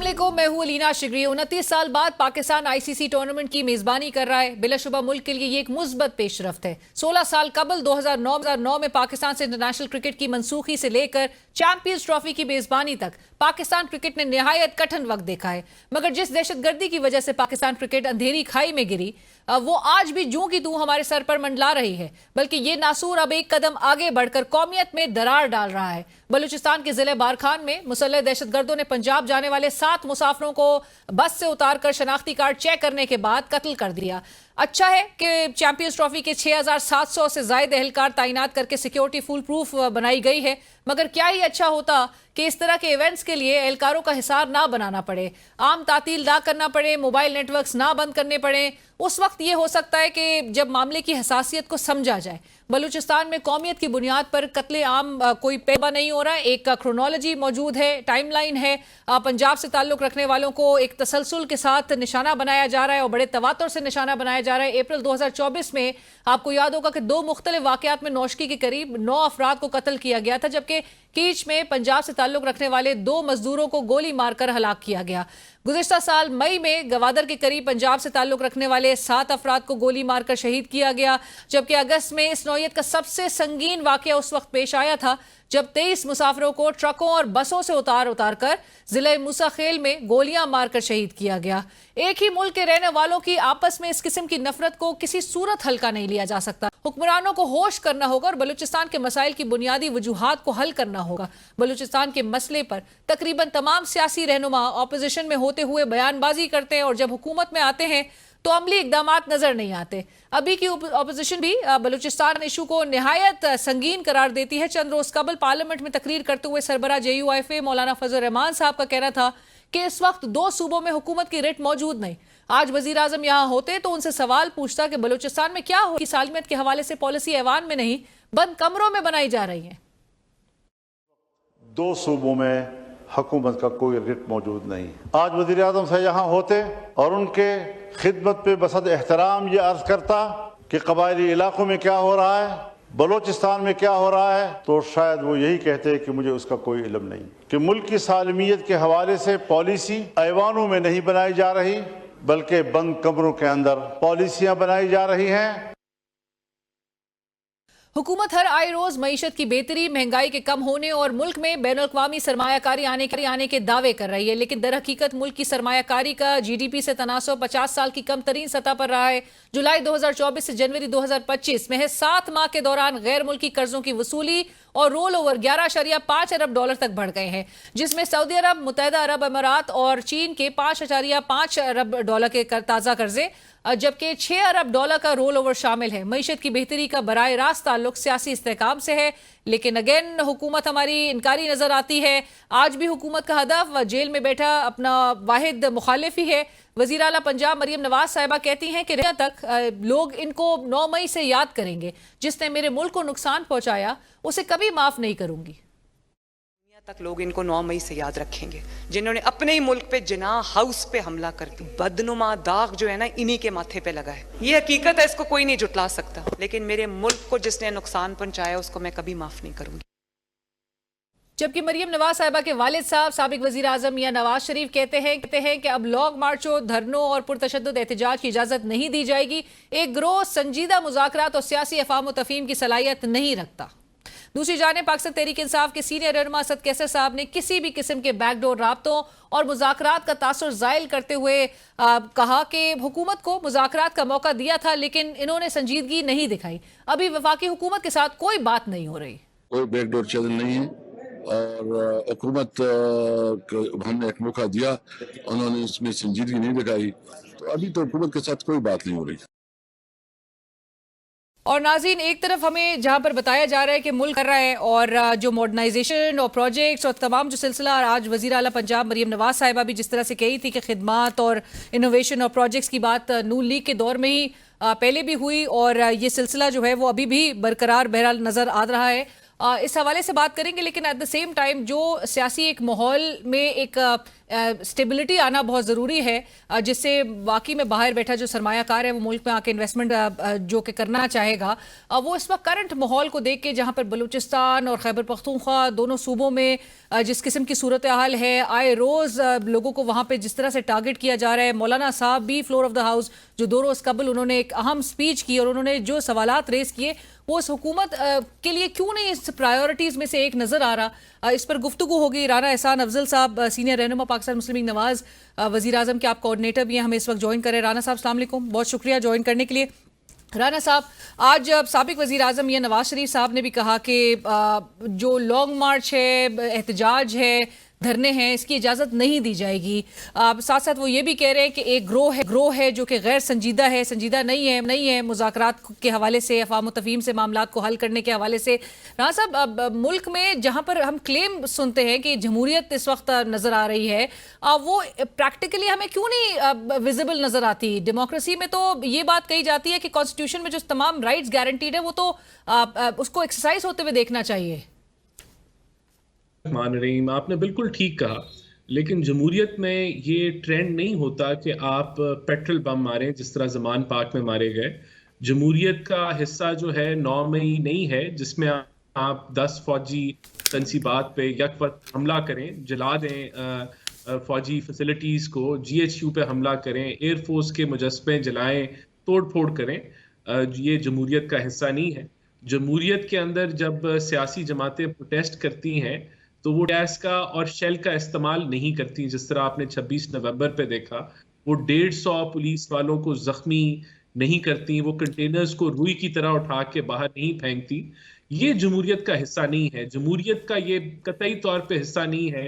अस्सलामुअलैकुम, मैं हूं अलीना शिगरी। 29 साल बाद पाकिस्तान आईसीसी टूर्नामेंट की मेजबानी कर रहा है। बिलाशुबा मुल्क के लिए ये एक मुस्बत पेशरफ्त है। 16 साल कबल 2009 में पाकिस्तान से इंटरनेशनल क्रिकेट की मनसूखी से लेकर चैंपियंस ट्रॉफी की मेजबानी तक पाकिस्तान क्रिकेट ने निहायत कठिन वक्त देखा है। मगर जिस दहशतगर्दी की वजह से पाकिस्तान क्रिकेट अंधेरी खाई में गिरी, वो आज भी जूं की तूं हमारे सर पर मंडला रही है। बल्कि ये नासूर अब एक कदम आगे बढ़कर कौमियत में दरार डाल रहा है। बलूचिस्तान के जिले बारखान में मुसल्लह दहशतगर्दों ने पंजाब जाने वाले 7 मुसाफिरों को बस से उतारकर शनाख्ती कार्ड चेक करने के बाद कत्ल कर दिया। अच्छा है कि चैंपियंस ट्रॉफी के 6700 से ज्यादा एहलकार तैनात करके सिक्योरिटी फुल प्रूफ बनाई गई है। मगर क्या ही अच्छा होता कि इस तरह के इवेंट्स के लिए एहलकारों का हिसार ना बनाना पड़े, आम तातील ना करना पड़े, मोबाइल नेटवर्क्स ना बंद करने पड़े। उस वक्त ये हो सकता है कि जब मामले की हसासियत को समझा जाए। बलूचिस्तान में कौमियत की बुनियाद पर कत्ले आम कोई पैबा नहीं हो रहा है। एक क्रोनोलॉजी मौजूद है, टाइमलाइन है। पंजाब से ताल्लुक रखने वालों को एक तसलसल के साथ निशाना बनाया जा रहा है और बड़े तवातुर से निशाना बनाया जा रहा है। अप्रैल 2024 में आपको याद होगा कि 2 मुख्तलिफ वाकयात में नौशकी के करीब 9 अफराद को कत्ल किया गया था, जबकि कीच में पंजाब से ताल्लुक रखने वाले 2 मजदूरों को गोली मारकर हलाक किया गया। गुज़िश्ता साल मई में गवादर के करीब पंजाब से ताल्लुक रखने वाले 7 अफराद को गोली मारकर शहीद किया गया। जबकि अगस्त में इस नौयत का सबसे संगीन वाकया उस वक्त पेश आया था जब 23 मुसाफिरों को ट्रकों और बसों से उतार कर जिले मूसा खेल में गोलियां मारकर शहीद किया गया। एक ही मुल्क के रहने वालों की आपस में इस किस्म की नफरत को किसी सूरत हल्का नहीं लिया जा सकता। हुक्मरानों को होश करना होगा और बलूचिस्तान के मसाइल की बुनियादी वजूहात को हल करना होगा। बलूचिस्तान के मसले पर तकरीबन तमाम सियासी रहनुमा ऑपोजिशन में होते हुए बयानबाजी करते हैं और जब हुकूमत में आते हैं तो अमली इकदामात नजर नहीं आते। अभी की ऑपोजिशन भी बलूचिस्तान इशू को निहायत संगीन करार देती है। चंद रोज कबल पार्लियामेंट में तकरीर करते हुए सरबरा JUIFA मौलाना फजल रहमान साहब का कहना था कि इस वक्त 2 सूबों में हुकूमत की रिट मौजूद नहीं। आज वजीर आजम यहाँ होते तो उनसे सवाल पूछता कि बलूचिस्तान में क्या हो कि सालमियत के हवाले से पॉलिसी ऐवान में नहीं बंद कमरों में बनाई जा रही है। 2 सूबों में हुकूमत का कोई रिट मौजूद नहीं। आज वज़ीर आज़म से यहाँ होते और उनके खिदमत पे बसद एहतराम ये अर्ज करता कि कबायली इलाकों में क्या हो रहा है, बलूचिस्तान में क्या हो रहा है, तो शायद वो यही कहते कि मुझे उसका कोई इल्म नहीं। कि मुल्क की सालमियत के हवाले से पॉलिसी ऐवानों में नहीं बनाई जा रही बल्कि बंद कमरों के अंदर पॉलिसियाँ बनाई जा रही हैं। हुकूमत हर आए रोज मईशत की बेहतरी, महंगाई के कम होने और मुल्क में बैनुल-अक़वामी सरमायाकारी आने के दावे कर रही है। लेकिन दर हकीकत मुल्क की सरमायाकारी का GDP से तनासब 50 साल की कम तरीन सतह पर रहा है। जुलाई 2024 से जनवरी 2025 में 7 माह के दौरान गैर मुल्की कर्जों की वसूली और रोल ओवर 11.5 अरब डॉलर तक बढ़ गए हैं, जिसमें सऊदी अरब, मुत्तहिदा अरब अमारात और चीन के 5.5 अरब डॉलर के ताज़ा कर्जे, जबकि 6 अरब डॉलर का रोल ओवर शामिल है। मईशत की बेहतरी का बराह रास्त ताल्लुक सियासी इस्तेहकाम से है, लेकिन अगेन हुकूमत हमारी इनकारी नजर आती है। आज भी हुकूमत का हदफ जेल में बैठा अपना वाहिद मुखालिफ ही है। वज़ीर आला पंजाब मरियम नवाज साहिबा कहती हैं कि तक लोग इनको 9 मई से याद करेंगे। जिसने मेरे मुल्क को नुकसान पहुंचाया उसे कभी माफ नहीं करूंगी। तक लोग इनको 9 मई से याद रखेंगे, जिन्होंने अपने ही मुल्क पे जिनाह हाउस पे हमला कर दी। बदनुमा दाग जो है ना, इन्हीं के माथे पे लगा है। ये हकीकत है, इसको कोई नहीं जुटला सकता। लेकिन मेरे मुल्क को जिसने नुकसान पहुंचाया उसको मैं कभी माफ नहीं करूंगी। जबकि मरियम नवाज साहिबा के वालिद साहब साबिक वजीर आजम मियां नवाज शरीफ कहते हैं कि अब लॉन्ग मार्चों, धरनों और पुरतशद्दुद एहतजाज की इजाजत नहीं दी जाएगी। एक गिरोह संजीदा मुज़ाकरात और सियासी अफ़ाम व तफ़हीम की सलाहियत नहीं रखता। दूसरी जानिब पाकिस्तान तहरीक इंसाफ के सीनियर रहनुमा असद कैसर साहब ने किसी भी किस्म के बैकडोर राब्तों और मुज़ाकरात का तासुर ज़ायल करते हुए कहा कि हुकूमत को मुज़ाकरात का मौका दिया था लेकिन इन्होंने संजीदगी नहीं दिखाई। अभी वफाकी हुकूमत के साथ कोई बात नहीं हो रही। कोई बैकडोर चैनल नहीं है और हुकूमत को हमने एक मौका दिया, उन्होंने इसमें संजीदगी नहीं दिखाई, तो अभी तो हुकूमत के साथ कोई बात नहीं हो रही। और नाज़रीन, एक तरफ हमें जहां पर बताया जा रहा है कि मुल्क कर रहा है और जो मॉडर्नाइजेशन और प्रोजेक्ट्स और तमाम जो सिलसिला, आज वज़ीर आला पंजाब मरियम नवाज साहिबा भी जिस तरह से कही थी कि खिदमात और इनोवेशन और प्रोजेक्ट्स की बात नून लीग के दौर में ही पहले भी हुई और ये सिलसिला जो है वो अभी भी बरकरार बहरहाल नज़र आ रहा है। इस हवाले से बात करेंगे, लेकिन एट द सेम टाइम जो सियासी एक माहौल में एक स्टेबिलिटी आना बहुत ज़रूरी है, जिससे वाकई में बाहर बैठा जो सरमायाकार है वो मुल्क में आके इन्वेस्टमेंट जो कि करना चाहेगा, वो इस वक्त करंट माहौल को देख के जहाँ पर बलूचिस्तान और खैबर पख्तूनख्वा दोनों सूबों में जिस किस्म की सूरत हाल है, आए रोज़ लोगों को वहाँ पे जिस तरह से टारगेट किया जा रहा है। मौलाना साहब भी फ्लोर ऑफ द हाउस जो 2 रोज़ कबल उन्होंने एक अहम स्पीच की और उन्होंने जो सवालात रेस किए वो इस हुकूमत के लिए क्यों नहीं इस प्रायोरिटीज़ में से एक नज़र आ रहा। इस पर गुफ्तगू होगी। राना एहसान अफजल साहब, सीनियर रहनुमा पाकिस्तान मुस्लिम लीग नवाज, वज़ीर आज़म के आप कोऑर्डिनेटर भी हैं, हमें इस वक्त ज्वाइन करें। राना साहब अस्सलाम वालेकुम, बहुत शुक्रिया ज्वाइन करने के लिए। राना साहब, आज साबिक वज़ीर आज़म या नवाज शरीफ साहब ने भी कहा कि जो लॉन्ग मार्च है, एहतजाज है, धरने हैं, इसकी इजाज़त नहीं दी जाएगी। साथ साथ वो ये भी कह रहे हैं कि एक ग्रोह है जो कि गैर संजीदा है, संजीदा नहीं है मुज़ाकरात के हवाले से, अफ़वाह तफ़हीम से मामलात को हल करने के हवाले से। राना साहब, मुल्क में जहाँ पर हम क्लेम सुनते हैं कि जमहूरियत इस वक्त नज़र आ रही है, वो प्रैक्टिकली हमें क्यों नहीं विजिबल नज़र आती? डेमोक्रेसी में तो ये बात कही जाती है कि कॉन्स्टिट्यूशन में जो तमाम राइट्स गारंटीड है वो तो उसको एक्सरसाइज होते हुए देखना चाहिए। मान रही, आपने बिल्कुल ठीक कहा, लेकिन जमहूरियत में ये ट्रेंड नहीं होता कि आप पेट्रोल बम मारें जिस तरह ज़मान पाक में मारे गए। जमहूरियत का हिस्सा जो है 9 मई नहीं है जिसमें आप 10 फौजी तनसीबात पे यक वक्त हमला करें, जला दें फौजी फैसिलिटीज़ को, GHQ पे हमला करें, एयरफोर्स के मुजस्मे जलाएं, तोड़ फोड़ करें। ये जमहूरियत का हिस्सा नहीं है। जमहूरियत के अंदर जब सियासी जमातें प्रोटेस्ट करती हैं तो वो गैस का और शेल का इस्तेमाल नहीं करती, जिस तरह आपने 26 नवंबर पे देखा। वो 150 पुलिस वालों को जख्मी नहीं करती, वो कंटेनर्स को रुई की तरह उठा के बाहर नहीं फेंकती। ये जमहूरियत का हिस्सा नहीं है। जमहूरियत का ये कतई तौर पे हिस्सा नहीं है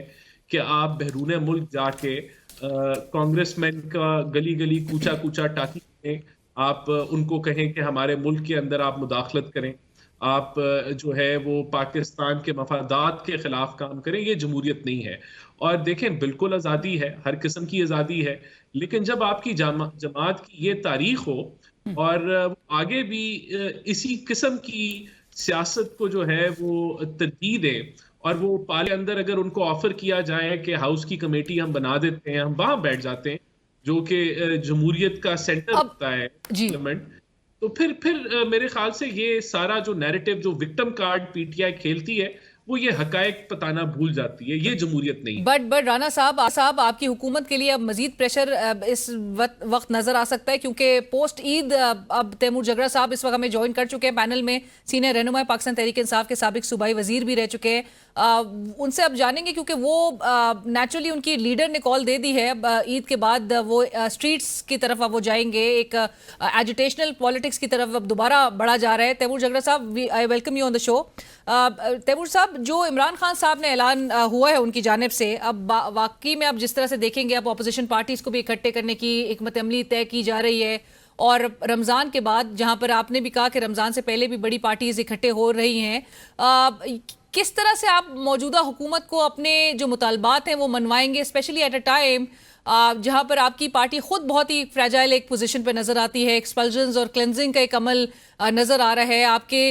कि आप बहरूने मुल्क जाके कांग्रेसमैन का गली गली कूचा कूचा टाकी करें, आप उनको कहें कि हमारे मुल्क के अंदर आप मुदाखलत करें, आप जो है वो पाकिस्तान के मफादात के खिलाफ काम करें। ये जमहूरियत नहीं है। और देखें, बिल्कुल आज़ादी है, हर किस्म की आज़ादी है, लेकिन जब आपकी जमात की ये तारीख हो और आगे भी इसी किस्म की सियासत को जो है वो तरजीह दें, और वो पाले अंदर अगर उनको ऑफर किया जाए कि हाउस की कमेटी हम बना देते हैं, हम वहां बैठ जाते हैं जो कि जमहूरियत का सेंटर होता है पार्लियामेंट, तो फिर मेरे ख्याल से ये सारा जो नैरेटिव जो विक्टिम कार्ड पीटीआई खेलती है वो ये हकायक बताना भूल जाती है। ये जमहूरियत नहीं। बट राना साहब आपकी हुकूमत के लिए अब मजीद प्रेशर इस वक्त नजर आ सकता है, क्योंकि पोस्ट ईद अब तैमूर जगरा साहब इस वक्त हमें ज्वाइन कर चुके हैं पैनल में, सीनियर रहनुमा पाकिस्तान तहरीक इंसाफ के साबिक सूबाई वजीर भी रह चुके हैं। उनसे अब जानेंगे, क्योंकि वो नेचुरली उनकी लीडर ने कॉल दे दी है, ईद के बाद वो स्ट्रीट्स की तरफ अब वो जाएंगे, एक एजिटेशनल पॉलिटिक्स की तरफ अब दोबारा बढ़ा जा रहा है। Taimur Jhagra sahab, I welcome you on the show. Taimur sahab, जो इमरान खान साहब ने ऐलान हुआ है उनकी जानिब से, अब वाकई में आप जिस तरह से देखेंगे, अब अपोजिशन पार्टीज़ को भी इकट्ठे करने की हिकमत अमली तय की जा रही है, और रमज़ान के बाद, जहां पर आपने भी कहा कि रमज़ान से पहले भी बड़ी पार्टीज इकट्ठे हो रही हैं, किस तरह से आप मौजूदा हुकूमत को अपने जो मुतालबात हैं वो मनवाएंगे, स्पेशली एट अ टाइम जहां पर आपकी पार्टी खुद बहुत ही फ्रेजाइल एक पोजीशन पर नजर आती है, एक्सपल्जन्स और क्लेंजिंग का एक अमल नजर आ रहा है, आपके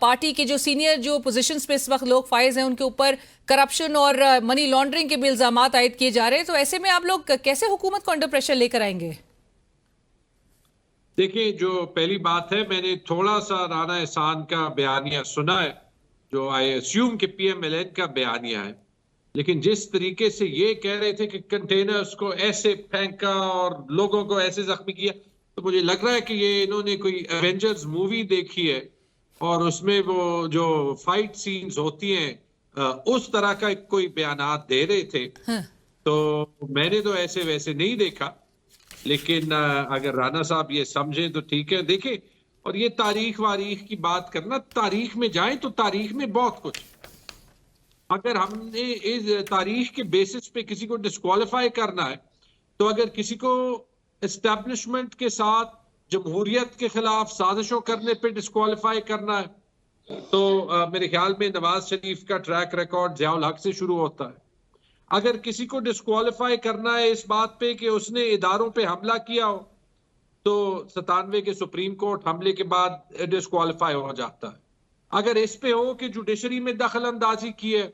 पार्टी के जो सीनियर जो पोजीशंस पे इस वक्त लोग फाइज हैं उनके ऊपर करप्शन और मनी लॉन्ड्रिंग के भी इल्जामात आयद किए जा रहे हैं, तो ऐसे में आप लोग कैसे हुकूमत को अंडर प्रेशर लेकर आएंगे? देखिए, जो पहली बात है, मैंने थोड़ा सा राना एहसान का बयानिया सुना है, जो आई अस्यूम कि PMLN का बयानिया है, लेकिन जिस तरीके से ये कह रहे थे कि कंटेनर्स को ऐसे फेंका और लोगों को ऐसे जख्मी किया, तो मुझे लग रहा है कि ये इन्होंने कोई एवेंजर्स मूवी देखी है और उसमें वो जो फाइट सीन्स होती हैं उस तरह का कोई बयानात दे रहे थे। तो मैंने तो ऐसे वैसे नहीं देखा, लेकिन अगर राना साहब ये समझें तो ठीक है। देखिए, और ये तारीख वारीख की बात करना, तारीख में जाएं तो तारीख में बहुत कुछ, अगर हमने इस तारीख के बेसिस पे किसी को डिस्क्वालीफाई करना है, तो अगर किसी को एस्टेब्लिशमेंट के साथ जमहूरियत के खिलाफ साजिशों करने पे डिस्क्वालीफाई करना है, तो मेरे ख्याल में नवाज शरीफ का ट्रैक रिकॉर्ड ज़ियाउल हक से शुरू होता है। अगर किसी को डिस्क्वालीफाई करना है इस बात पे कि उसने इदारों पे हमला किया हो, तो 97 के सुप्रीम कोर्ट हमले के बाद डिस्क्वालीफाई हो जाता है। अगर इस पे हो कि जुडिशरी में दखल अंदाजी की है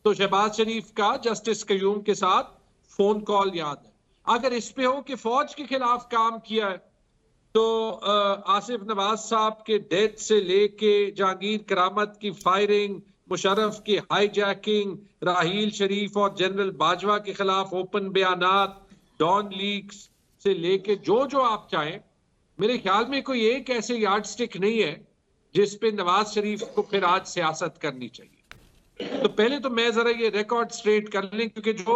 तो शहबाज शरीफ का जस्टिस कयूम के साथ फोन कॉल याद है। अगर इस पे हो कि फौज के खिलाफ काम किया है तो आसिफ नवाज साहब के डेथ से लेके जहांगीर करामत की फायरिंग, मुशर्रफ की हाईजैकिंग, राहील शरीफ और जनरल बाजवा के खिलाफ ओपन बयानात, डॉन लीक्स से लेके जो जो आप चाहें, मेरे ख्याल में कोई एक ऐसे यार्ड स्टिक नहीं है जिस पे नवाज शरीफ को फिर आज सियासत करनी चाहिए। तो पहले तो मैं जरा ये रिकॉर्ड स्ट्रेट कर लें, क्योंकि जो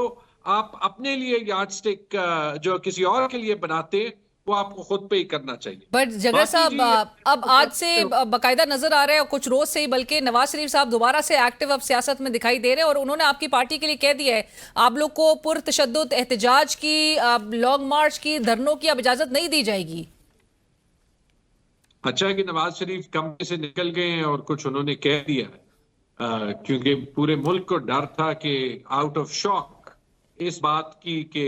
आप अपने लिए यार्ड स्टिक जो किसी और के लिए बनाते हैं वो आपको खुद पे ही करना चाहिए। बट जगह साहब अब आज से बाकायदा नजर आ रहा है, और कुछ रोज से ही, बल्कि नवाज शरीफ साहब दोबारा से एक्टिव अब सियासत में दिखाई दे रहे हैं, और उन्होंने आपकी पार्टी के लिए कह दिया है आप लोग को पुरतशद्दुद एहतजाज की, लॉन्ग मार्च की, धरनों की अब इजाजत नहीं दी जाएगी। अच्छा है कि नवाज शरीफ कमरे से निकल गए हैं और कुछ उन्होंने कह दिया है, क्योंकि पूरे मुल्क को डर था कि आउट ऑफ शॉक इस बात की कि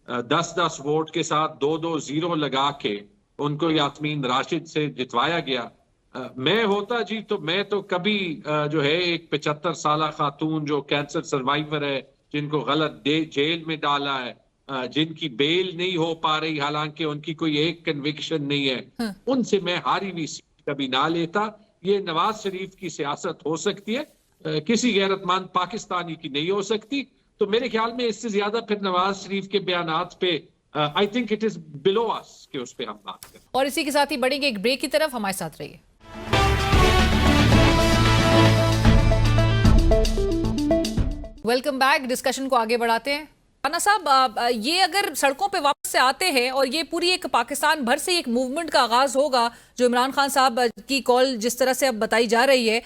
10-10 वोट के साथ 2-2-0 लगा के उनको यास्मीन राशिद से जितवाया गया। मैं होता जी तो मैं तो कभी जो है एक 75 साल खातून जो कैंसर सर्वाइवर है, जिनको गलत जेल में डाला है, जिनकी बेल नहीं हो पा रही हालांकि उनकी कोई एक कन्विक्शन नहीं है, उनसे मैं हारी हुई सीट कभी ना लेता। ये नवाज शरीफ की सियासत हो सकती है, किसी गैरतमंद पाकिस्तानी की नहीं हो सकती। तो मेरे ख्याल में इससे ज्यादा फिर नवाज शरीफ के बयानात पे I think it is below us कि उस पे हम बात करें। और इसी के साथ ही बढ़ेंगे एक ब्रेक की तरफ, हमारे साथ रहिए। Welcome back. डिस्कशन को आगे बढ़ाते हैं। राना साहब, ये अगर सड़कों पे वापस से आते हैं और ये पूरी एक पाकिस्तान भर से एक मूवमेंट का आगाज होगा, जो इमरान खान साहब की कॉल जिस तरह से अब बताई जा रही है,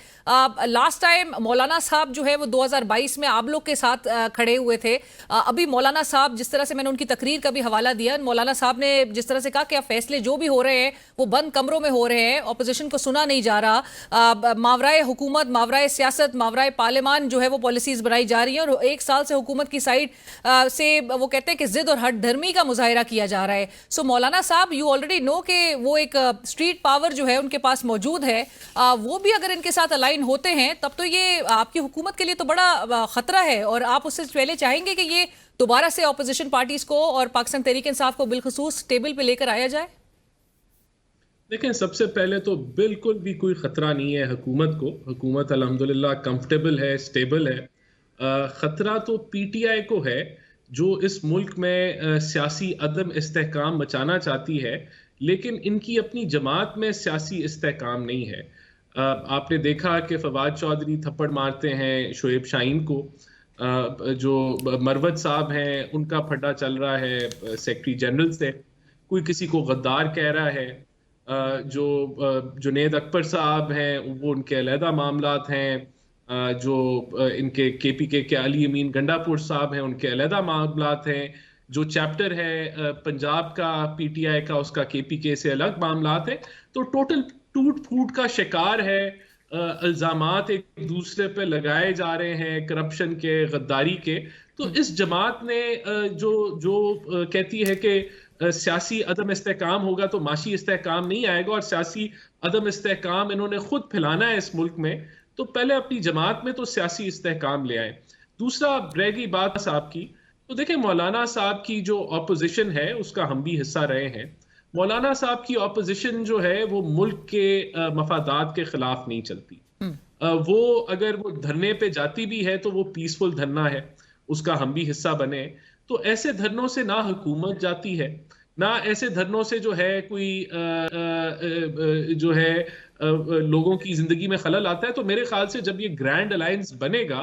लास्ट टाइम मौलाना साहब जो है वो 2022 में आप लोग के साथ खड़े हुए थे। अभी मौलाना साहब, जिस तरह से मैंने उनकी तकरीर का भी हवाला दिया, मौलाना साहब ने जिस तरह से कहा कि फैसले जो भी हो रहे हैं वो बंद कमरों में हो रहे हैं, ऑपोजिशन को सुना नहीं जा रहा, मावराए हुकूमत, मावराए सियासत, मावराए पार्लियामान जो है वो पॉलिसीज बनाई जा रही है, और 1 साल से हुकूमत की साइड से वो कहते हैं कि जिद और हट धर्मी का मुजाहिरा किया जा रहा है। सो मौलाना साहब, यू ऑलरेडी नो कि वो एक स्ट्रीट पावर जो है उनके पास मौजूद है, वो भी अगर इनके साथ अलाइन होते हैं तब तो ये आपकी हुकूमत के लिए तो बड़ा खतरा है, और आप उससे पहले चाहेंगे कि ये दोबारा से ऑपोजिशन पार्टीज को और पाकिस्तान तहरीक इंसाफ को बिलखुसूस टेबल पे लेकर आया जाए। देखें, सबसे पहले तो बिल्कुल भी कोई खतरा नहीं है हुकूमत को। हुकूमत अल्हम्दुलिल्लाह कंफर्टेबल है, स्टेबल है। खतरा तो पीटीआई को है, जो इस मुल्क में सियासी अदम इस्तेहकाम मचाना चाहती है, लेकिन इनकी अपनी जमात में सियासी इस्तेहकाम नहीं है। आपने देखा कि फवाद चौधरी थप्पड़ मारते हैं शोएब शाहीन को, जो मरवत साहब हैं उनका फड्डा चल रहा है सेक्रेटरी जनरल से, कोई किसी को गद्दार कह रहा है, जो जुनेद अकबर साहब हैं वो उनके अलहदा मामलात हैं, जो इनके केपीके के अली अमीन गंडापुर साहब हैं उनके अलहदा मामलात हैं, जो चैप्टर है पंजाब का पीटीआई का उसका केपीके से अलग मामलात है। तो टोटल टूट फूट का शिकार है, इल्जामात एक दूसरे पे लगाए जा रहे हैं करप्शन के, गद्दारी के। तो इस जमात ने जो कहती है कि सियासी अदम इस्तेहकाम होगा तो माशी इस्तेहकाम नहीं आएगा, और सियासी अदम इस्तेहकाम इन्होंने खुद फैलाना है इस मुल्क में, तो पहले अपनी जमात में तो सियासी इस्तेहकाम ले आए। दूसरा, रह गई बात साहब की, तो देखें मौलाना साहब की जो ऑपोजिशन है उसका हम भी हिस्सा रहे हैं। मौलाना साहब की ऑपोजिशन जो है वो मुल्क के मफादात के खिलाफ नहीं चलती। वो अगर वो धरने पे जाती भी है तो वो पीसफुल धरना है, उसका हम भी हिस्सा बने। तो ऐसे धरनों से ना हुकूमत जाती है, ना ऐसे धरनों से जो है कोई जो है लोगों की जिंदगी में खलल आता है। तो मेरे ख्याल से जब ये ग्रैंड अलायंस बनेगा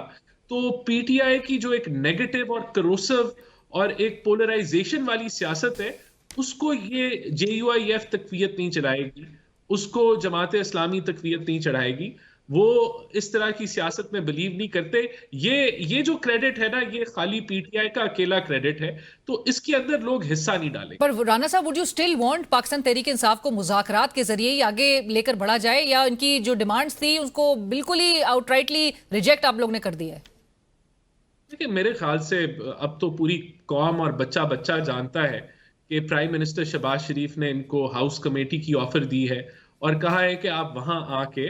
तो पीटीआई की जो एक नेगेटिव और करोसिव और एक पोलराइजेशन वाली सियासत है उसको ये JUIF तकवीयत नहीं चलाएगी, उसको जमात इस्लामी तकवीयत नहीं चढ़ाएगी। वो इस तरह की सियासत में बिलीव नहीं करते। ये जो क्रेडिट है ना, ये खाली पीटीआई का अकेला क्रेडिट है, तो इसके अंदर लोग हिस्सा नहीं डालेंगे। पर राना साहब, would you still want Pakistan Tehreek Insaf को मुज़ाकरात के जरिए ही आगे लेकर बढ़ा जाए, या इनकी जो डिमांड्स थी उसको बिल्कुल ही आउटराइटली रिजेक्ट आप लोग ने कर दिया है? देखिए, मेरे ख्याल से अब तो पूरी कौम और बच्चा बच्चा जानता है कि प्राइम मिनिस्टर शहबाज शरीफ ने इनको हाउस कमेटी की ऑफर दी है और कहा है कि आप वहां आके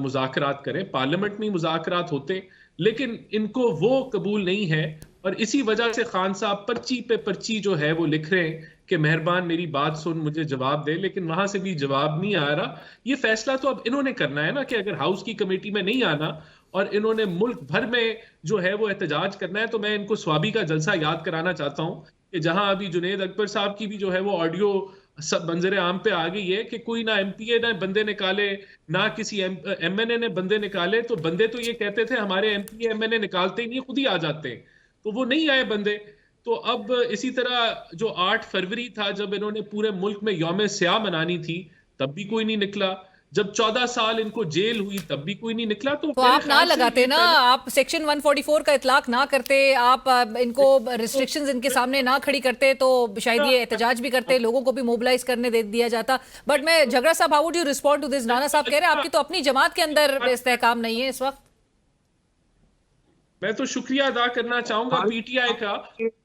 मुज़ाकरात करें, पार्लियामेंट में मुज़ाकरात होते, लेकिन इनको वो कबूल नहीं है और इसी वजह से खान साहब पर्ची पे पर्ची जो है वो लिख रहे हैं कि मेहरबान मेरी बात सुन, मुझे जवाब दे, लेकिन वहां से भी जवाब नहीं आ रहा। ये फैसला तो अब इन्होंने करना है ना कि अगर हाउस की कमेटी में नहीं आना और इन्होंने मुल्क भर में जो है वो एहतजाज करना है, तो मैं इनको स्वाबी का जलसा याद कराना चाहता हूँ कि जहां अभी जुनेद अकबर साहब की भी जो है वो ऑडियो सब मंजर आम पे आ गई है कि कोई ना एमपीए ने बंदे निकाले, ना किसी एमएनए ने बंदे निकाले, तो बंदे तो ये कहते थे हमारे एमपीए एमएनए निकालते ही नहीं, खुद ही आ जाते हैं, तो वो नहीं आए बंदे। तो अब इसी तरह जो 8 फरवरी था, जब इन्होंने पूरे मुल्क में यौम स्याह मनानी थी, तब भी कोई नहीं निकला। जब 14 साल इनको जेल हुई, तब भी कोई नहीं निकला। तो आप ना लगाते ना, आप सेक्शन 144 का इतलाक ना करते, आप इनको रिस्ट्रिक्शंस इनके सामने ना खड़ी करते, तो शायद ये एहतजाज भी करते, लोगों को भी मोबिलाइज करने दे दिया जाता। बट मैं Jhagra sahab, how would you respond to this? Rana sahab कह रहे हैं आपकी तो अपनी जमात के अंदर इस्तेहकाम नहीं है इस वक्त। मैं तो शुक्रिया अदा करना चाहूंगा पीटीआई का,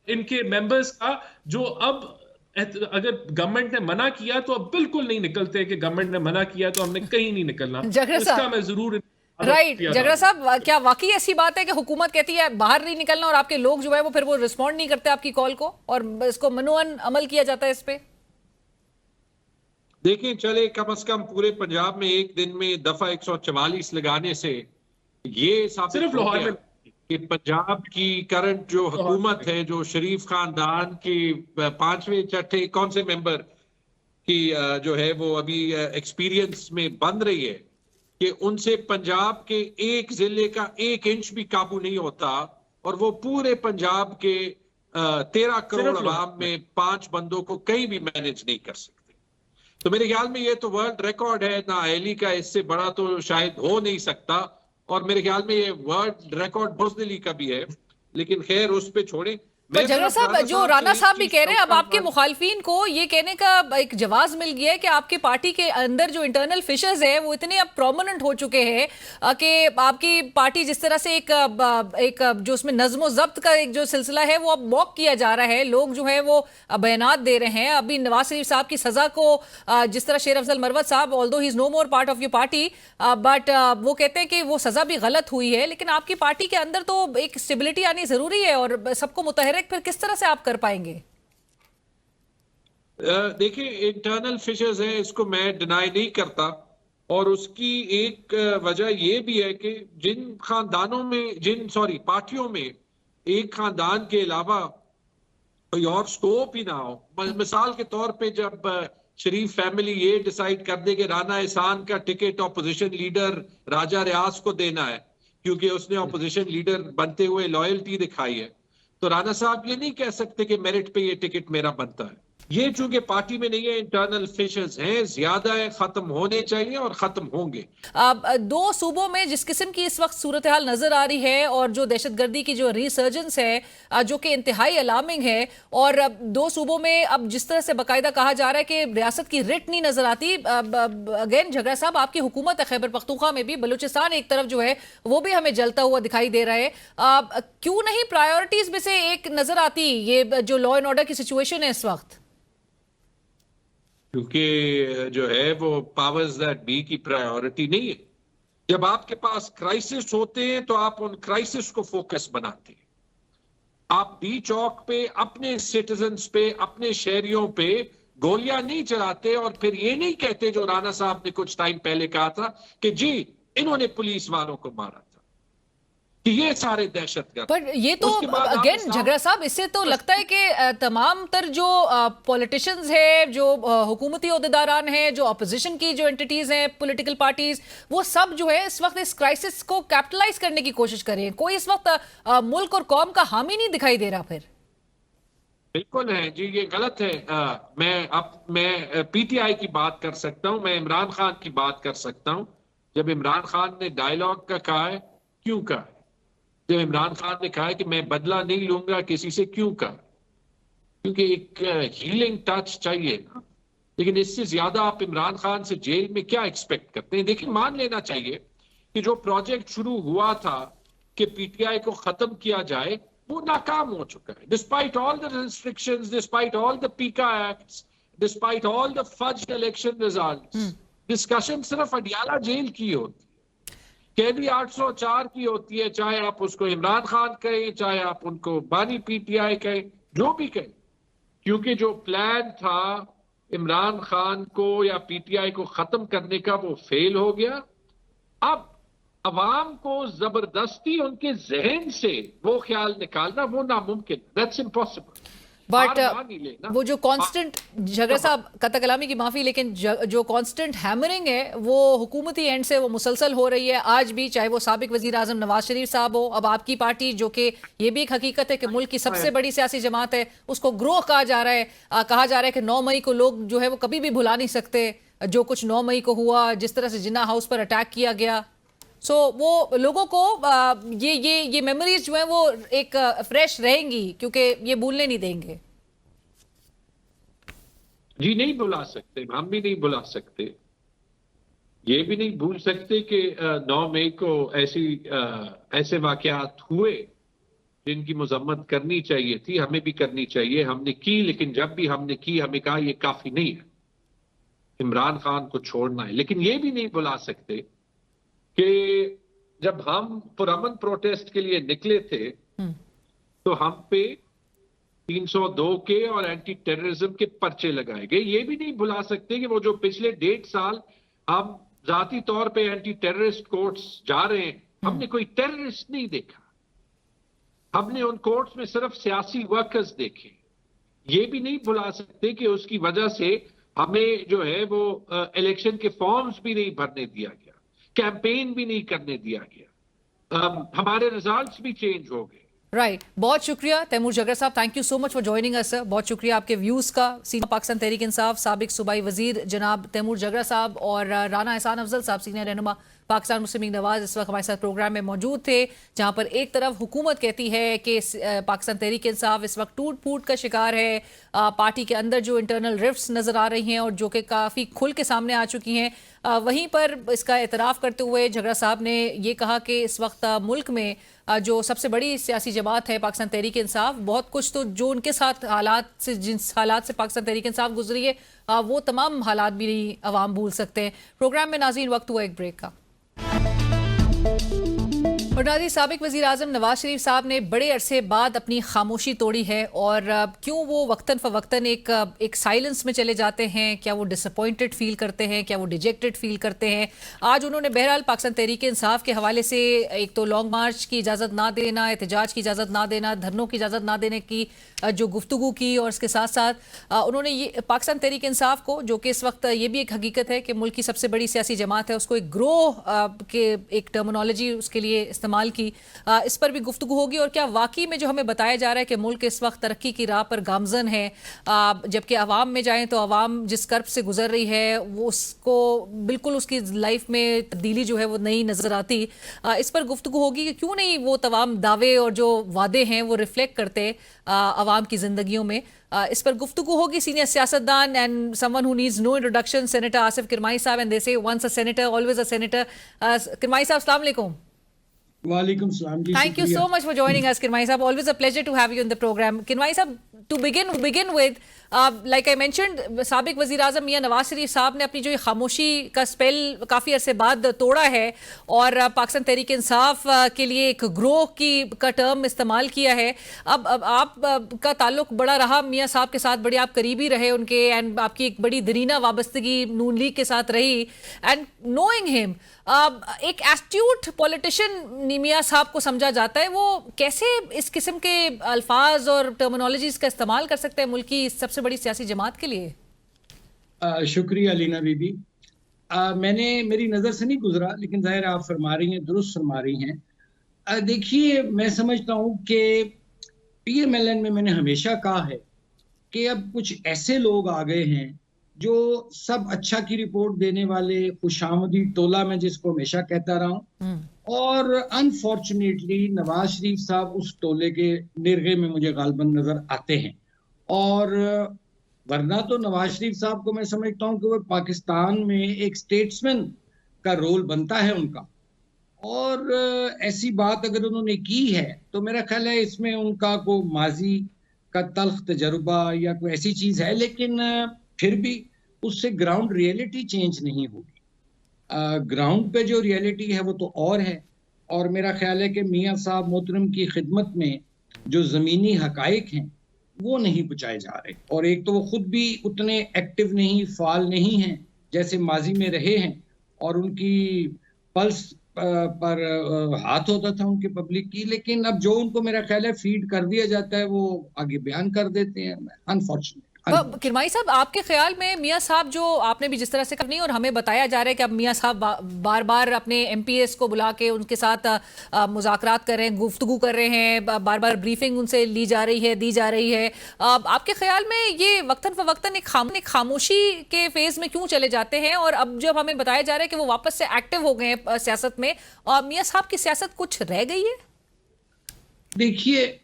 इनके मेंबर्स का, जो अब अगर गवर्नमेंट ने मना किया तो अब बिल्कुल नहीं निकलते, कि गवर्नमेंट ने मना किया तो हमने कहीं नहीं निकलना। इसका मैं जरूर राइट झगड़ा साहब, क्या वाकई ऐसी बात है कि हुकूमत कहती है बाहर नहीं निकलना और आपके लोग जो है वो फिर वो रिस्पॉन्ड नहीं करते आपकी कॉल को और इसको मनुअन अमल किया जाता है इस पे? देखिए, चले कम से कम पूरे पंजाब में एक दिन में दफा 144 लगाने से ये साबित हो गया कि पंजाब की करंट जो हुकूमत है, जो शरीफ खानदान की 5वें 6ठे कौन से मेंबर की जो है वो अभी एक्सपीरियंस में बन रही है, कि उनसे पंजाब के एक जिले का 1 इंच भी काबू नहीं होता, और वो पूरे पंजाब के 13 करोड़ अवाम में 5 बंदों को कहीं भी मैनेज नहीं कर सकते। तो मेरे ख्याल में ये तो वर्ल्ड रिकॉर्ड है, नाअहली का इससे बड़ा तो शायद हो नहीं सकता, और मेरे ख्याल में ये वर्ल्ड रिकॉर्ड बुज़दिली का भी है, लेकिन खैर उस पे छोड़े। झगड़ा साहब, जो राणा साहब भी कह रहे हैं, अब आपके मुखालफिन को ये कहने का एक जवाब मिल गया है कि आपकी पार्टी के अंदर जो इंटरनल फिशर्स है वो इतने अब प्रोमिनेंट हो चुके हैं कि आपकी पार्टी जिस तरह से एक जो उसमें नज्म ज़ब्त का एक जो सिलसिला है वो अब मॉक किया जा रहा है, लोग जो है वो बयानात दे रहे हैं। अभी नवाज शरीफ साहब की सजा को जिस तरह शेर Afzal Marwat sahab, although he is no more part of your party, but वो कहते हैं कि वो सजा भी गलत हुई है, लेकिन आपकी पार्टी के अंदर तो एक स्टेबिलिटी आनी जरूरी है और सबको मुतहरिक फिर किस तरह से आप कर पाएंगे? देखिए, इंटरनल फिशर्स है, इसको मैं डिनाई नहीं करता, और उसकी एक वजह यह भी है कि जिन खानदानों में पार्टियों में एक खानदान के अलावा कोई और स्कोप ही ना हो। मिसाल के तौर पे जब शरीफ फैमिली ये डिसाइड कर दे कि राना एहसान का टिकट ऑपोजिशन लीडर राजा रियाज को देना है क्योंकि उसने ऑपोजिशन लीडर बनते हुए लॉयल्टी दिखाई है, तो राणा साहब ये नहीं कह सकते कि मेरिट पे ये टिकट मेरा बनता है। ये चूंकि पार्टी में नहीं है, इंटरनल फिशर्स हैं, ज्यादा है, खत्म होने चाहिए और खत्म होंगे। दो सूबों में जिस किस्म की इस वक्त सूरत हाल नजर आ रही है और जो दहशतगर्दी की जो रिसर्जेंस है जो कि इंतहाई अलार्मिंग है, और 2 सूबों में अब जिस तरह से बाकायदा कहा जा रहा है कि रियासत की रिट नहीं नजर आती। अगेन झगड़ा साहब, आपकी हुकूमत है खैबर पख्तूनख्वा में भी, बलूचिस्तान एक तरफ जो है वो भी हमें जलता हुआ दिखाई दे रहा है। क्यों नहीं प्रायोरिटीज में से एक नजर आती ये जो लॉ एंड ऑर्डर की सिचुएशन है इस वक्त? क्योंकि जो है वो पावर्स दैट बी की प्रायोरिटी नहीं है। जब आपके पास क्राइसिस होते हैं तो आप उन क्राइसिस को फोकस बनाते हैं। आप डी चौक पे अपने सिटीजन्स पे, अपने शहरियों पे गोलियां नहीं चलाते और फिर ये नहीं कहते जो राणा साहब ने कुछ टाइम पहले कहा था कि जी इन्होंने पुलिस वालों को मारा था, कि ये सारे दहशतगर्द। पर ये तो अगेन झगड़ा साहब, इससे तो लगता है कि तमाम तर जो पॉलिटिशियंस है, जो हुकूमती ओहदेदारान हैं, जो अपोजिशन की जो एंटिटीज हैं, पॉलिटिकल पार्टीज, वो सब जो है इस वक्त इस क्राइसिस को कैपिटलाइज करने की कोशिश कर रहे हैं। कोई इस वक्त मुल्क और कौम का हामी नहीं दिखाई दे रहा। फिर बिल्कुल है जी, ये गलत है। मैं पीटीआई की बात कर सकता हूं, मैं इमरान खान की बात कर सकता हूं। जब इमरान खान ने डायलॉग का कहा है, क्यों कहा है? जब इमरान खान ने कहा है कि मैं बदला नहीं लूंगा किसी से, क्यों कहा? क्योंकि एक हीलिंग टच चाहिए ना। लेकिन इससे ज्यादा आप इमरान खान से जेल में क्या एक्सपेक्ट करते हैं? देखिए, मान लेना चाहिए कि जो प्रोजेक्ट शुरू हुआ था कि पीटीआई को खत्म किया जाए, वो नाकाम हो चुका है। Despite all the restrictions, despite all the PECA acts, despite all the fudged election results, discussion सिर्फ अडियाला जेल की होती, कैदी 804 की होती है, चाहे आप उसको इमरान खान कहें, चाहे आप उनको बानी पीटीआई कहें, जो भी कहें, क्योंकि जो प्लान था इमरान खान को या पीटीआई को खत्म करने का वो फेल हो गया। अब अवाम को जबरदस्ती उनके जहन से वो ख्याल निकालना वो नामुमकिन, दैट्स इम्पॉसिबल। बट वो जो कांस्टेंट झगड़ा साहब, कतल कलामी की माफी, लेकिन जो कांस्टेंट हैमरिंग है वो हुकूमती एंड से वो मुसलसल हो रही है आज भी, चाहे वो साबिक वजीर आजम नवाज शरीफ साहब हो, अब आपकी पार्टी, जो कि ये भी एक हकीकत है कि मुल्क की सबसे बड़ी सियासी जमात है, उसको ग्रोह कहा जा रहा है। कहा जा रहा है कि 9 मई को लोग जो है वो कभी भी भुला नहीं सकते जो कुछ 9 मई को हुआ, जिस तरह से जिन्ना हाउस पर अटैक किया गया। सो वो लोगों को ये मेमोरीज जो है वो एक फ्रेश रहेंगी, क्योंकि ये भूलने नहीं देंगे। जी नहीं भुला सकते, हम भी नहीं भुला सकते। ये भी नहीं भूल सकते कि 9 मई को ऐसे वाकयात हुए जिनकी मजम्मत करनी चाहिए थी, हमें भी करनी चाहिए, हमने की। लेकिन जब भी हमने की, हमें कहा ये काफी नहीं है, इमरान खान को छोड़ना है। लेकिन ये भी नहीं भुला सकते कि जब हम पुरअमन प्रोटेस्ट के लिए निकले थे तो हम पे 302 के और एंटी टेररिज्म के पर्चे लगाए गए। ये भी नहीं भुला सकते कि वो जो पिछले 1.5 साल हम जाती तौर पे एंटी टेररिस्ट कोर्ट्स जा रहे हैं, हमने कोई टेररिस्ट नहीं देखा, हमने उन कोर्ट्स में सिर्फ सियासी वर्कर्स देखे। ये भी नहीं भुला सकते कि उसकी वजह से हमें जो है वो इलेक्शन के फॉर्म्स भी नहीं भरने दिया गया, कैंपेन भी नहीं करने दिया गया, हमारे रिजल्ट्स भी चेंज हो गए। राइट बहुत शुक्रिया तैमूर झगड़ा साहब, thank you so much for joining us sir. बहुत शुक्रिया आपके व्यूज़ का। सीनियर पाकिस्तान तहरीक इंसाफ साबिक सूबाई वजीर जनाब तैमूर झगड़ा साहब और राना एहसान अफजल साहब सीनियर रहनुमा पाकिस्तान मुस्लिम लीग नवाज इस वक्त हमारे साथ प्रोग्राम में मौजूद थे, जहां पर एक तरफ हुकूमत कहती है कि पाकिस्तान तहरीक इंसाफ इस वक्त टूट फूट का शिकार है, पार्टी के अंदर जो इंटरनल रिफ्ट्स नज़र आ रही हैं और जो कि काफ़ी खुल के सामने आ चुकी हैं, वहीं पर इसका एतराफ़ करते हुए झगड़ा साहब ने ये कहा कि इस वक्त मुल्क में जो सबसे बड़ी सियासी जमात है पाकिस्तान तहरीक इंसाफ, बहुत कुछ तो जो उनके साथ हालात से, जिस हालात से पाकिस्तान तहरीक इंसाफ गुजरी है, वो तमाम हालात भी नहीं अवाम भूल सकते हैं। प्रोग्राम में नाज़रीन वक्त हुआ एक ब्रेक का। और नाज़रीन, साबिक वज़ीर आज़म नवाज शरीफ साहब ने बड़े अरसे बाद अपनी खामोशी तोड़ी है, और क्यों वो वक्तन फ़वक्तन एक साइलेंस में चले जाते हैं, क्या वो डिसअपॉइंटेड फील करते हैं, क्या वो डिजेक्टेड फील करते हैं। आज उन्होंने बहरहाल पाकिस्तान तहरीक इंसाफ के हवाले से एक तो लॉन्ग मार्च की इजाज़त ना देना, एहतजाज की इजाज़त ना देना, धरनों की इजाज़त ना देने की जो गुफ्तगू की, और इसके साथ साथ उन्होंने ये पाकिस्तान तहरीक इंसाफ को, जो कि इस वक्त ये भी एक हकीकत है कि मुल्क की सबसे बड़ी सियासी जमात है, उसको एक ग्रोह के एक टर्मिनोलॉजी उसके लिए इस्तेमाल की, इस पर भी गुफ्तगू होगी। और क्या वाकई में जो हमें बताया जा रहा है कि मुल्क इस वक्त तरक्की की राह पर गामजन है, जबकि आवाम में जाएं तो आवाम जिस कर्ब से गुजर रही है वो उसको बिल्कुल उसकी लाइफ में तब्दीली जो है वो नहीं नज़र आती, इस पर गुफ्तगू होगी कि क्यों नहीं वो तमाम दावे और जो वादे हैं वो रिफ्लेक्ट करते आवाम की जिंदगियों में। इस पर गुफ्तगू होगी। सीनियर सियासतदान and someone who needs no introduction, senator Asif Kirmani साहब, and they say once a senator always a senator. Kirmani साहब, अस्सलाम वालेकुम। वालेकुम सलाम जी, Thank you so much for joining us, Kirmai Sahab. Always a pleasure to have you in the program. Kirmai Sahab, to begin with, like I mentioned, साबिक वज़ीर आज़म मियां नवाज शरीफ साहब ने अपनी जो खामोशी का स्पेल काफ़ी अरसे बाद तोड़ा है और पाकिस्तान तहरीक इंसाफ के लिए एक ग्रोह का टर्म इस्तेमाल किया है। अब आप का ताल्लुक बड़ा रहा मियां साहब के साथ, बड़े आप करीबी रहे उनके, एंड आपकी एक बड़ी दरीना वाबस्तगी नून लीग के साथ रही, एंड नोइंग हिम एक एस्ट्यूट पॉलिटिशियन मियां साहब को समझा जाता है। वो कैसे इस किस्म के अल्फाज और टर्मिनोलॉजीज का इस्तेमाल कर सकते हैं मुल्क की सबसे बड़ी सियासी जमात के लिए? शुक्रिया अलीना बीबी। मैंने मेरी नज़र से नहीं गुजरा, लेकिन जाहिर आप फरमा रही हैं, दुरुस्त फरमा रही हैं। देखिए, मैं समझता हूँ कि PMLN में मैंने हमेशा कहा है कि अब कुछ ऐसे लोग आ गए हैं जो सब अच्छा की रिपोर्ट देने वाले खुशामदी टोला, मैं जिसको हमेशा कहता रहा हूँ, और अनफॉर्चुनेटली नवाज शरीफ साहब उस टोले के निर्गे में मुझे गालबन नजर आते हैं। और वरना तो नवाज शरीफ साहब को मैं समझता हूँ कि वो पाकिस्तान में एक स्टेट्समैन का रोल बनता है उनका, और ऐसी बात अगर उन्होंने की है तो मेरा ख्याल है इसमें उनका कोई माजी का तल्ख तजुर्बा या कोई ऐसी चीज है, लेकिन फिर भी उससे ग्राउंड रियलिटी चेंज नहीं होगी। ग्राउंड पे जो रियलिटी है वो तो और है। और मेरा ख्याल है कि मियाँ साहब मोहतरम की खिदमत में जो ज़मीनी हकाइक हैं वो नहीं पहुँचाए जा रहे। और एक तो वो खुद भी उतने एक्टिव नहीं, फाल नहीं हैं जैसे माजी में रहे हैं, और उनकी पल्स पर हाथ होता था उनके पब्लिक की। लेकिन अब जो उनको मेरा ख्याल है फीड कर दिया जाता है वो आगे बयान कर देते हैं, अनफॉर्चुनेट। तो किरमाई साहब, आपके ख्याल में मियां साहब, जो आपने भी जिस तरह से करनी, और हमें बताया जा रहा है कि अब मियां साहब बार बार अपने एमपीएस को बुला के उनके साथ मुज़ाकरात कर रहे हैं, गुफ्तगू कर रहे हैं, बार बार ब्रीफिंग उनसे ली जा रही है, दी जा रही है। आपके ख्याल में ये वक्तन फवक्तन एक खामोशी के फेज में क्यों चले जाते हैं? और अब जब हमें बताया जा रहा है कि वो वापस से एक्टिव हो गए हैं सियासत में, मियां साहब की सियासत कुछ रह गई है? देखिए,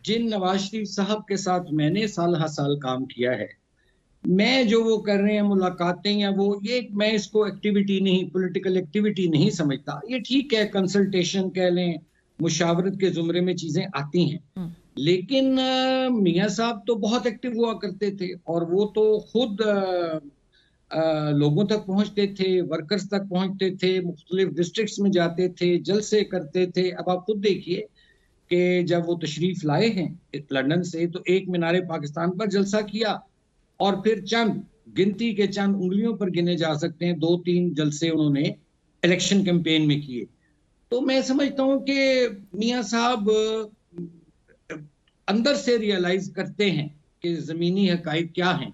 जिन नवाज शरीफ साहब के साथ मैंने साल हर साल काम किया है, मैं जो वो कर रहे हैं मुलाकातें या वो, ये मैं इसको एक्टिविटी नहीं, पॉलिटिकल एक्टिविटी नहीं समझता। ये ठीक है, कंसल्टेशन कह लें, मुशावरत के जुमरे में चीजें आती हैं। लेकिन मियाँ साहब तो बहुत एक्टिव हुआ करते थे, और वो तो खुद लोगों तक पहुंचते थे, वर्कर्स तक पहुंचते थे, मुख्तलिफ डिस्ट्रिक्ट्स में जाते थे, जलसे करते थे। अब आप खुद देखिए कि जब वो तशरीफ लाए हैं लंदन से, तो एक मीनारे पाकिस्तान पर जलसा किया, और फिर गिनती के चंद उंगलियों पर गिने जा सकते हैं 2-3 जलसे उन्होंने इलेक्शन कैंपेन में किए। तो मैं समझता हूं कि मियां साहब अंदर से रियलाइज करते हैं कि जमीनी हकाइक क्या हैं,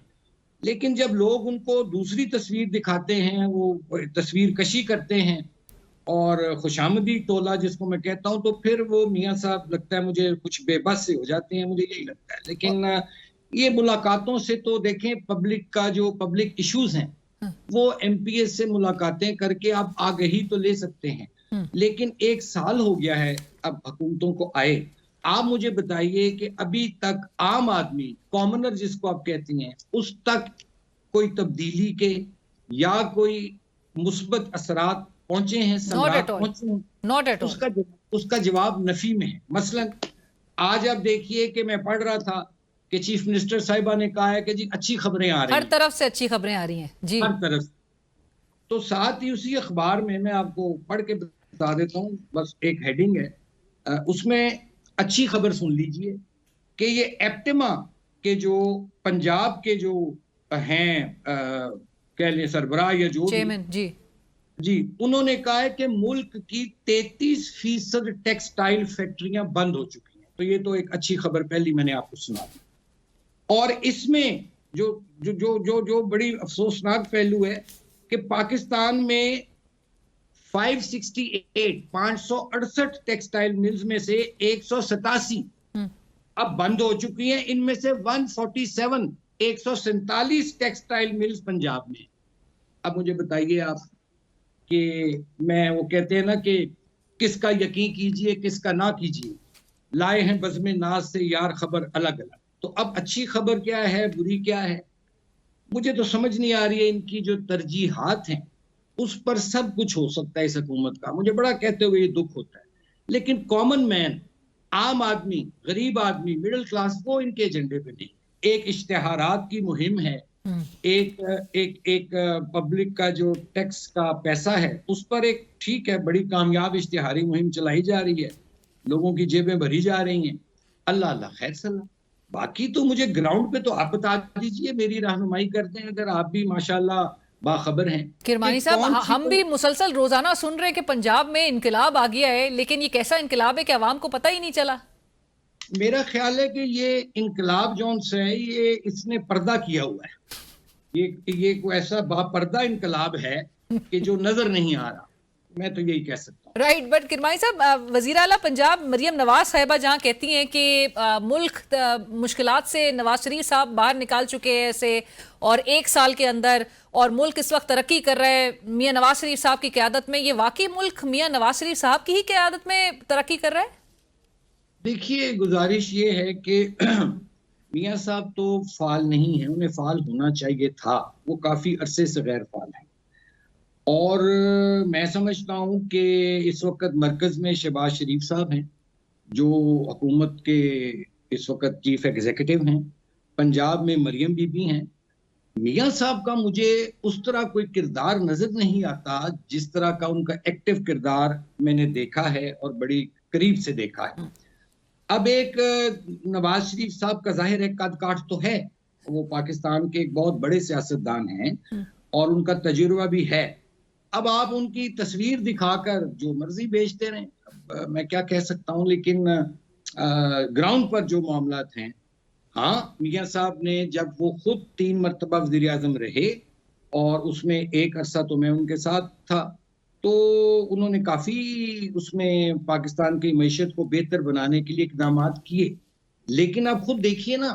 लेकिन जब लोग उनको दूसरी तस्वीर दिखाते हैं, वो तस्वीर कशी करते हैं और खुशामदी तोला जिसको मैं कहता हूं, तो फिर वो मियाँ साहब लगता है मुझे कुछ बेबस से हो जाते हैं, मुझे यही लगता है। लेकिन ये मुलाकातों से तो देखें, पब्लिक का जो पब्लिक इश्यूज हैं वो एमपीएस से मुलाकातें करके आप आगही तो ले सकते हैं। लेकिन 1 साल हो गया है अब हुकूमतों को आए। आप मुझे बताइए कि अभी तक आम आदमी, कॉमनर जिसको आप कहती हैं, उस तक कोई तब्दीली के या कोई मुस्बत असरात पहुंचे हैं? Not at all. उसका जवाब नफी में है। मसलन आज आप देखिए कि मैं पढ़ रहा था कि चीफ मिनिस्टर साहिबा ने कहा है कि जी अच्छी खबरें आ रही हैं, हर तरफ से अच्छी खबरें आ रही हैं जी, हर तरफ से। तो साथ ही उसी अखबार में मैं आपको पढ़ के बता देता हूँ, बस एक हेडिंग है, उसमें अच्छी खबर सुन लीजिए कि ये एप्टिमा के जो पंजाब के जो हैं कह लें सरबराह या जो चेयरमैन जी, उन्होंने कहा है कि मुल्क की 33% टेक्सटाइल फैक्ट्रियां बंद हो चुकी हैं। तो ये तो एक अच्छी खबर पहली मैंने आपको सुना दी। और इसमें जो जो जो जो जो बड़ी अफसोसनाक पहलू है कि पाकिस्तान में 568 टेक्सटाइल मिल्स में से 187 अब बंद हो चुकी हैं। इनमें से 147 टेक्सटाइल मिल्स पंजाब में। अब मुझे बताइए आप कि मैं, वो कहते हैं ना कि किसका यकीन कीजिए किसका ना कीजिए, लाए हैं बज़्म नाज से यार खबर अलग अलग। तो अब अच्छी खबर क्या है, बुरी क्या है, मुझे तो समझ नहीं आ रही है। इनकी जो तरजीहात हैं उस पर सब कुछ हो सकता है इस हुकूमत का, मुझे बड़ा कहते हुए ये दुख होता है। लेकिन कॉमन मैन, आम आदमी, गरीब आदमी, मिडिल क्लास, वो इनके एजेंडे पे नहीं। एक इश्तिहारात की मुहिम है, एक पब्लिक का जो टैक्स का पैसा है उस पर एक ठीक है बड़ी कामयाब इश्तिहारी मुहिम चलाई जा रही है, लोगों की जेबें भरी जा रही हैं। अल्लाह अल्लाह खैर सलाह। बाकी तो मुझे ग्राउंड पे तो आप बता दीजिए, मेरी रहनुमाई करते हैं, अगर आप भी माशाल्लाह बाखबर हैं। किरमानी साहब, हम भी मुसलसल रोजाना सुन रहे हैं कि पंजाब में इनकलाब आ गया है, लेकिन ये कैसा इनकलाब है कि अवाम को पता ही नहीं चला। मेरा ख्याल है कि ये इनकलाब जौन से है, ये इसने पर्दा किया हुआ है। ये कोई ऐसा बापर्दा इनकलाब है कि जो नजर नहीं आ रहा। मैं तो यही कह सकता हूँ। राइट, बट किरमाई साहब, वजीर आला पंजाब मरियम नवाज साहिबा जहाँ कहती हैं कि मुल्क मुश्किलात से नवाज शरीफ साहब बाहर निकाल चुके हैं ऐसे, और 1 साल के अंदर, और मुल्क इस वक्त तरक्की कर रहा है मियां नवाज शरीफ साहब की क़यादत में। ये वाकई मुल्क मियां नवाज शरीफ साहब की ही क़यादत में तरक्की कर रहा है? देखिए, गुजारिश ये है कि मियां साहब तो फाल नहीं है, उन्हें फाल होना चाहिए था, वो काफ़ी अरसे से गैर फाल है। और मैं समझता हूँ कि इस वक्त मरकज़ में शहबाज शरीफ साहब हैं जो हुकूमत के इस वक्त चीफ एग्जीक्यूटिव हैं, पंजाब में मरियम बीबी हैं, मियां साहब का मुझे उस तरह कोई किरदार नजर नहीं आता जिस तरह का उनका एक्टिव किरदार मैंने देखा है और बड़ी करीब से देखा है। अब एक नवाज शरीफ साहब का जाहिर है कद काठ तो है, वो पाकिस्तान के एक बहुत बड़े सियासतदान हैं और उनका तजुर्बा भी है। अब आप उनकी तस्वीर दिखाकर जो मर्जी बेचते रहें, मैं क्या कह सकता हूं, लेकिन ग्राउंड पर जो मामलात हैं, हाँ मियां साहब ने जब वो खुद 3 मरतबा वज़ीर आज़म रहे और उसमें एक अरसा तो मैं उनके साथ था, तो उन्होंने काफी उसमें पाकिस्तान की मईशत को बेहतर बनाने के लिए इकदाम किए। लेकिन आप खुद देखिए ना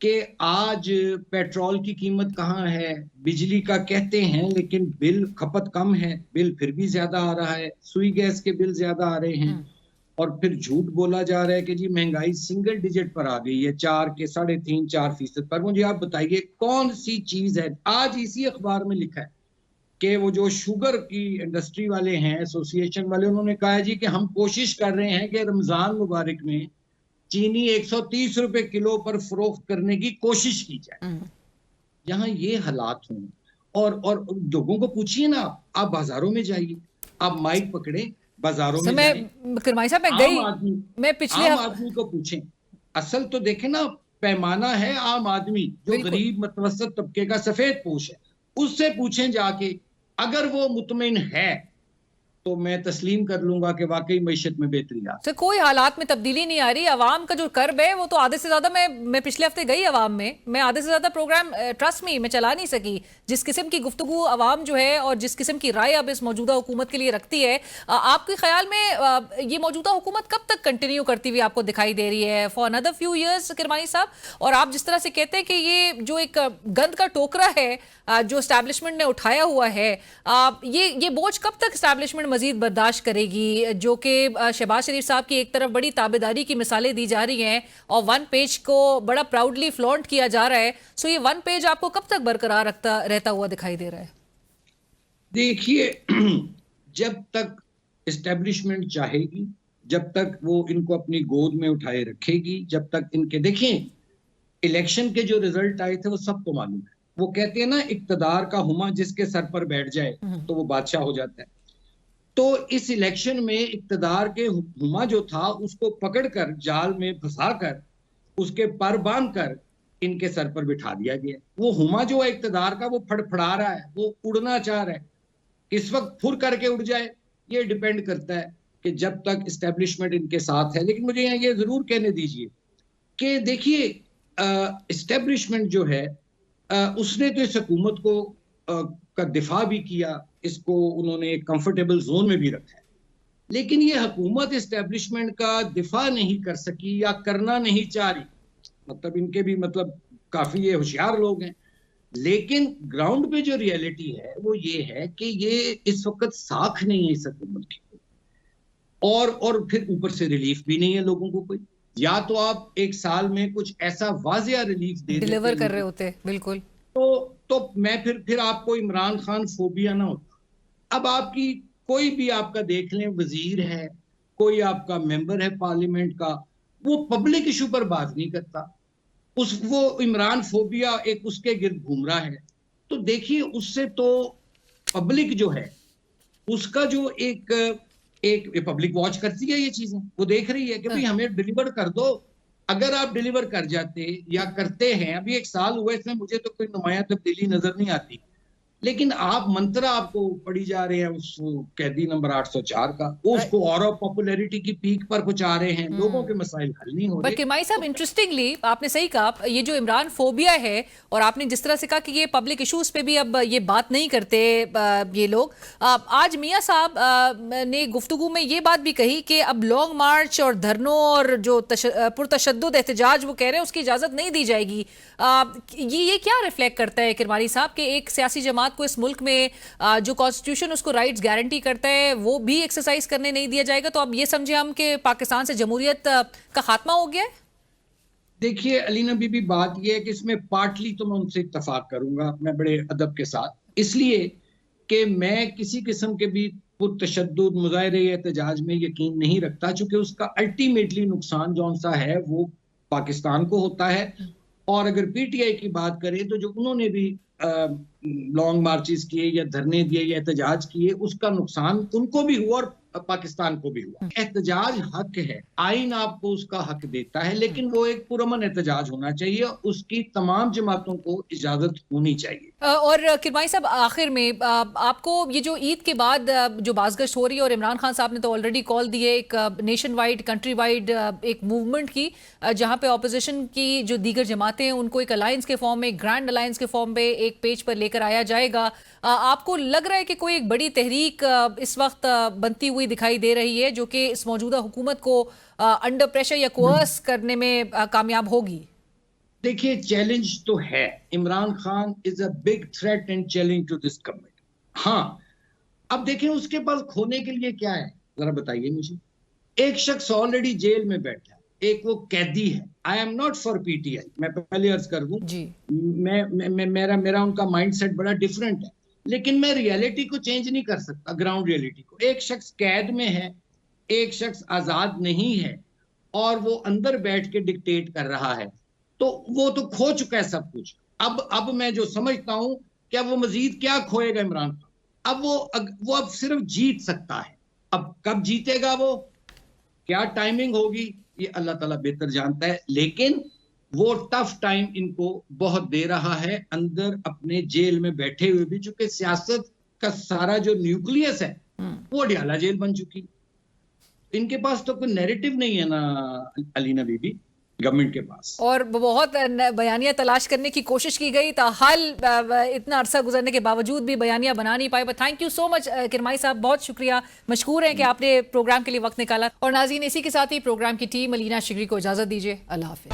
कि आज पेट्रोल की कीमत कहाँ है, बिजली का कहते हैं लेकिन बिल खपत कम है, बिल फिर भी ज्यादा आ रहा है, सुई गैस के बिल ज्यादा आ रहे हैं और फिर झूठ बोला जा रहा है कि जी महंगाई सिंगल डिजिट पर आ गई है, 4 के 3.5 4% पर। मुझे आप बताइए कौन सी चीज है, आज इसी अखबार में लिखा है कि वो जो शुगर की इंडस्ट्री वाले हैं, एसोसिएशन वाले, उन्होंने कहा है जी कि हम कोशिश कर रहे हैं कि रमजान मुबारक में चीनी 130 रुपए किलो पर फरोख्त करने की कोशिश की जाए। यहाँ ये हालात हों और लोगों को पूछिए ना, आप बाजारों में जाइए, आप माइक पकड़े बाजारों में किरमाई साहब मैं गई, मैं पिछले आम आदमी को पूछें, असल तो देखें ना, पैमाना है आम आदमी जो गरीब मतवसत तबके का सफेद पोश है, उससे पूछें जाके, अगर वो मुतमिन है तो मैं तस्लीम कर लूंगा कि वाकई मईशत में बेहतरी आ। तो कोई हालात में तब्दीली नहीं आ रही, अवाम का जो कर्ब है वो तो आधे से ज्यादा, मैं पिछले हफ्ते गई अवाम में, मैं आधे से ज्यादा प्रोग्राम ट्रस्ट में मैं चला नहीं सकी। जिस किस्म की गुफ्तगू अवाम जो है और जिस किस्म की राय अब इस मौजूदा हुकूमत के लिए रखती है, आपके ख्याल में ये मौजूदा हुकूमत कब तक कंटिन्यू करती हुई आपको दिखाई दे रही है, for another few years Kirmani साहब? और आप जिस तरह से कहते हैं कि ये जो एक गंद का टोकरा है जो एस्टैब्लिशमेंट ने उठाया हुआ है, ये बोझ कब तक एस्टैब्लिशमेंट मजीद बर्दाश्त करेगी? जो कि शहबाज शरीफ साहब की एक तरफ बड़ी ताबेदारी की मिसालें दी जा रही हैं और 1 पेज को बड़ा प्राउडली फ्लॉन्ट किया जा रहा है, सो ये 1 पेज आपको कब तक बरकरार रहता हुआ दिखाई दे रहा है? देखिए, जब तक एस्टैब्लिशमेंट चाहेगी, जब तक वो इनको अपनी गोद में उठाए रखेगी, जब तक इनके, देखें इलेक्शन के जो रिजल्ट आए थे वो सबको मालूम है। वो कहते हैं ना, इक्तदार का हुमा जिसके सर पर बैठ जाए तो वो बादशाह हो जाता है। तो इस इलेक्शन में इक्तदार के हुमा जो था उसको पकड़कर जाल में फंसाकर उसके पर बांध कर इनके सर पर बिठा दिया गया। वो हुमा जो है इक्तदार का, वो फड़फड़ा रहा है, वो उड़ना चाह रहा है, इस वक्त फुर करके उड़ जाए, ये डिपेंड करता है कि जब तक इस्टेब्लिशमेंट इनके साथ है। लेकिन मुझे यहाँ ये जरूर कहने दीजिए कि देखिए, इस्टेब्लिशमेंट जो है उसने तो इस हुकूमत को का दिफा भी किया, इसको उन्होंने एक कंफर्टेबल जोन में भी रखा है, लेकिन ये हुकूमत इस्टेब्लिशमेंट का दिफा नहीं कर सकी या करना नहीं चाह रही। मतलब इनके भी काफी ये होशियार लोग हैं, लेकिन ग्राउंड पे जो रियलिटी है वो ये है कि ये इस वक्त साख नहीं है इस हुकूमत की, और फिर ऊपर से रिलीफ भी नहीं है लोगों को कोई। या तो आप एक साल में कुछ ऐसा वाजिया रिलीफ डिलीवर कर रहे होते, बिल्कुल, तो मैं फिर आपको इमरान खान फोबिया ना होता। अब आपकी कोई भी आपका देख लें वजीर है, कोई आपका मेंबर है पार्लियामेंट का, वो पब्लिक इशू पर बात नहीं करता, वो इमरान फोबिया एक उसके गिर्द घूम रहा है। तो देखिए, उससे तो पब्लिक जो है उसका जो एक पब्लिक वॉच करती है, ये चीजें वो देख रही है कि भाई हमें डिलीवर कर दो। अगर आप डिलीवर कर जाते या करते हैं, अभी 1 साल हुआ इसमें मुझे तो कोई नुमाया तब्दीली नजर नहीं आती, लेकिन आप मंत्रा आपको पड़ी जा रहे हैं उस कैदी नंबर 804 का, उसको और पॉपुलैरिटी की पीक पर पहुंचा रहे हैं, लोगों के मसाइल हल नहीं हो रहे। बट किरमाई साहब, इंटरेस्टिंगली आपने सही कहा, ये जो इमरान फोबिया है, और आपने जिस तरह से कहा कि ये पब्लिक इश्यूज पे भी अब ये बात नहीं करते ये लोग, आज मियां साहब ने गुफ्तगू में ये बात भी कही कि अब लॉन्ग मार्च और धरनों और जो पुरतशद्दुद एहतजाज वो कह रहे हैं उसकी इजाजत नहीं दी जाएगी। ये क्या रिफ्लेक्ट करता है किरमानी साहब कि एक सियासी जमात को इस मुल्क में जो कॉन्स्टिट्यूशन उसको राइट्स गारंटी करता है वो भी एक्सरसाइज करने नहीं दिया जाएगा? तो अब ये समझे हम कि पाकिस्तान से जमहूरियत का खात्मा हो गया है? देखिए अलीना बीबी, बात ये है कि इसमें पार्टली तो मैं उनसे इत्तफाक करूंगा, मैं बड़े अदब के साथ, इसलिए कि मैं किसी किस्म के भी पुरतशद्दुद मुजाहरे या एहतजाज में यकीन नहीं रखता, चूंकि उसका अल्टीमेटली नुकसान जौन सा है वो पाकिस्तान को होता है और अगर पीटीआई की बात करें तो जो उन्होंने भी लॉन्ग मार्चेस किए या धरने दिए या एहतजाज किए, उसका नुकसान उनको भी हुआ और पाकिस्तान को भी हुआ। एहतजाज हक है, आइन आपको उसका हक देता है, लेकिन वो एक पुरअमन एहतजाज होना चाहिए, उसकी तमाम जमातों को इजाजत होनी चाहिए। और किरमाई साहब, आखिर में आपको ये जो ईद के बाद जो बाज़गश्त हो रही है, और इमरान खान साहब ने तो ऑलरेडी कॉल दी है एक नेशन वाइड, कंट्री वाइड एक मूवमेंट की, जहां पे ऑपोजिशन की जो दीगर जमातें हैं उनको एक अलायंस के फॉर्म में, ग्रैंड अलायंस के फॉर्म में एक पेज पर लेकर आया जाएगा। आपको लग रहा है कि कोई एक बड़ी तहरीक इस वक्त बनती हुई दिखाई दे रही है जो कि इस मौजूदा हुकूमत को अंडर प्रेशर या कोर्स करने में कामयाब होगी? देखिए, चैलेंज तो है। Imran Khan is a big threat and challenge to this government. हाँ, अब देखें उसके पास खोने के लिए क्या है, जरा बताइए मुझे। एक शख्स ऑलरेडी जेल में बैठा है, एक वो कैदी है। I am not for PTI, मैं पहले अर्ज कर दूं, मेरा उनका माइंडसेट बड़ा डिफरेंट है, लेकिन मैं रियलिटी को चेंज नहीं कर सकता, ग्राउंड रियलिटी को। एक शख्स कैद में है, एक शख्स आजाद नहीं है, और वो अंदर बैठ के डिक्टेट कर रहा है, तो वो तो खो चुका है सब कुछ। अब मैं जो समझता हूं, क्या वो मजीद क्या खोएगा इमरान खान? अब वो अब सिर्फ जीत सकता है। अब कब जीतेगा वो, क्या टाइमिंग होगी, ये अल्लाह ताला बेहतर जानता है, लेकिन वो टफ टाइम इनको बहुत दे रहा है अंदर अपने जेल में बैठे हुए भी, चूंकि सियासत का सारा जो न्यूक्लियस है वो अडियाला जेल बन चुकी। इनके पास तो कोई नैरेटिव नहीं है ना अलीना बीबी, गवर्नमेंट के पास। और बहुत बयानिया तलाश करने की कोशिश की गई, ताहाल इतना अरसा गुजरने के बावजूद भी बयानिया बना नहीं पाए। But thank you so much Kirmani साहब, बहुत शुक्रिया, मशकूर हैं कि आपने प्रोग्राम के लिए वक्त निकाला। और नाज़रीन, इसी के साथ ही प्रोग्राम की टीम अलीना शिगरी को इजाजत दीजिए। अल्लाह हाफिज।